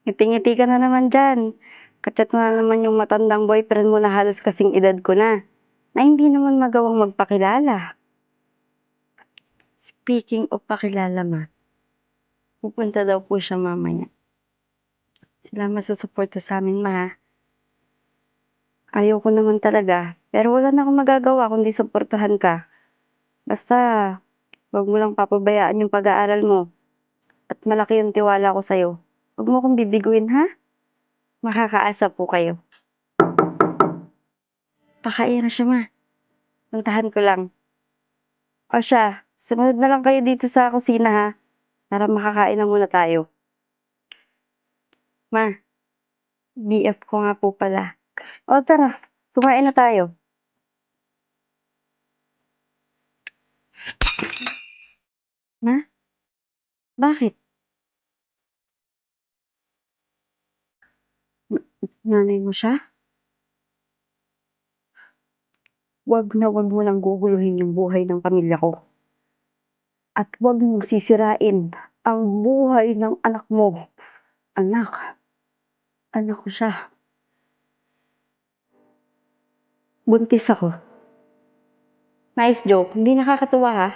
Ngiti-ngiti ka na naman diyan. Ka-chat mo na naman yung matandang boyfriend mo na halos kasing edad ko na hindi naman magawang magpakilala. Speaking of pakilala ma, pupunta daw po siya mamaya. Salamat sa suporta sa'min ma, ha. Ayaw ko naman talaga, pero wala na akong magagawa kundi suportahan ka. Basta, 'wag mo lang papabayaan yung pag-aaral mo at malaki yung tiwala ko sa'yo. 'Wag mo akong bibiguin ha, makakaasa po kayo. Pakain na siya ma, puntahan ko lang. O siya, sumunod na lang kayo dito sa kusina ha, para makakain na muna tayo. Ma, BF ko nga po pala. O tara, kumain na tayo. Ma, bakit? Nanay mo siya? Wag na wag mo nang guguluhin yung buhay ng pamilya ko. At wag mong sisirain ang buhay ng anak mo. Anak, anak ko siya. Buntis ako. Nice joke, hindi nakakatuwa ha.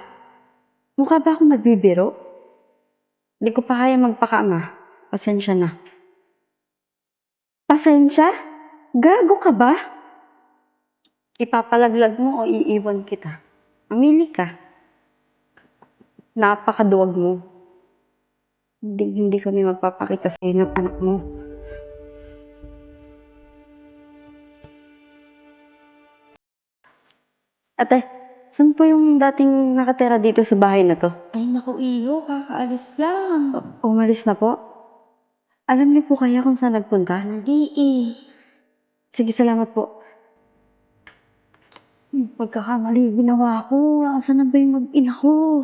Mukha ba akong nagbibiro? Di ko pa kaya magpakaama. Pasensya na. Pasensya? Gago ka ba? Ipapalaglag mo o iiwan kita? Mamili ka. Napakaduwag mo. Hindi kami magpapakita sa'yo ng anak mo. Ate, saan po yung dating nakatira dito sa bahay na 'to? Ay naku iho, kakaalis lang. Umalis na po? Alam niyo po kaya kung saan nagpunta? Hindi eh. Sige, salamat po. Pagkakamali ginawa ko. Nasaan na ba yung mag-ina ko?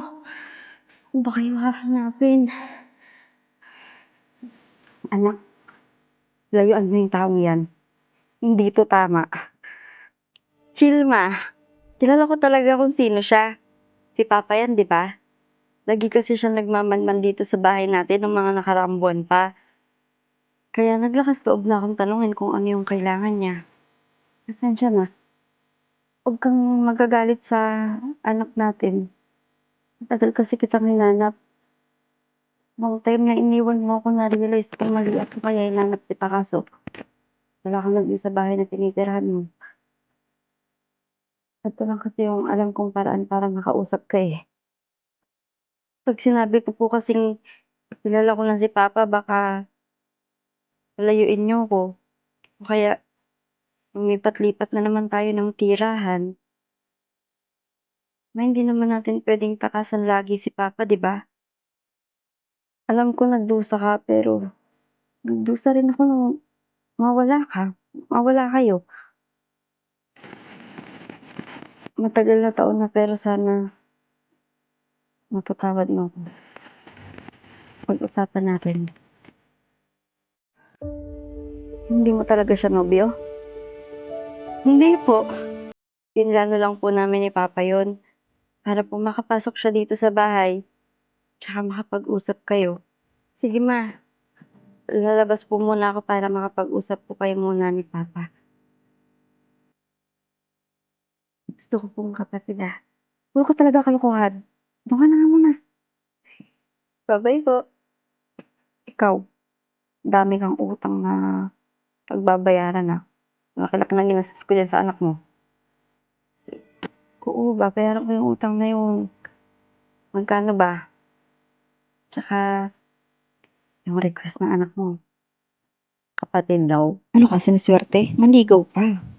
Kung ba kayo hahanapin? Anak, layuan mo yung taong yan. Hindi to tama. Chill ma. Kilala ko talaga kung sino siya. Si Papa yan, di ba? Lagi kasi siya nagmamanman dito sa bahay natin ng mga nakaraang buwan pa. Kaya naglakas loob na akong tanungin kung ano yung kailangan niya. Pasensya na. Huwag kang magagalit sa anak natin. Matagal kasi kitang hinanap. Long time na iniwan mo ako, na-realize kong mali ako kaya hinanap kita kaso wala kang nandun sa bahay na tinitirahan mo. Ito lang kasi yung alam kong paraan para makausap ka eh. Pag sinabi ko po kasing kilala ko na si Papa, baka palayuin niyo ko. O kaya lumipat-lipat na naman tayo ng tirahan. Hindi naman natin pwedeng takasan lagi si Papa, di ba? Alam ko nagdusa ka, pero nagdusa rin ako nung mawala ka. Mawala kayo. Matagal na taon na pero sana mapatawad mo ako. Pag-usapan natin. Hindi mo talaga siya nobyo? Hindi po. Pinlano lang po namin ni Papa yun. Para po makapasok siya dito sa bahay. Tsaka makapag-usap kayo. Sige ma, lalabas po muna ako para makapag-usap po kayo muna ni Papa. Gusto ko pong kapatid ah. Puro ko talaga kalokohan. Doon ka na nga muna. Bye-bye po. Ikaw, dami kang utang na pagbabayaran ah. Laki-laki na ginastos ko dyan sa anak mo. Oo, babayaran ko yung utang na yun. Magkano ba? Tsaka, yung request ng anak mo. Kapatid daw. Ano ka, sinaswerte? Manligaw pa.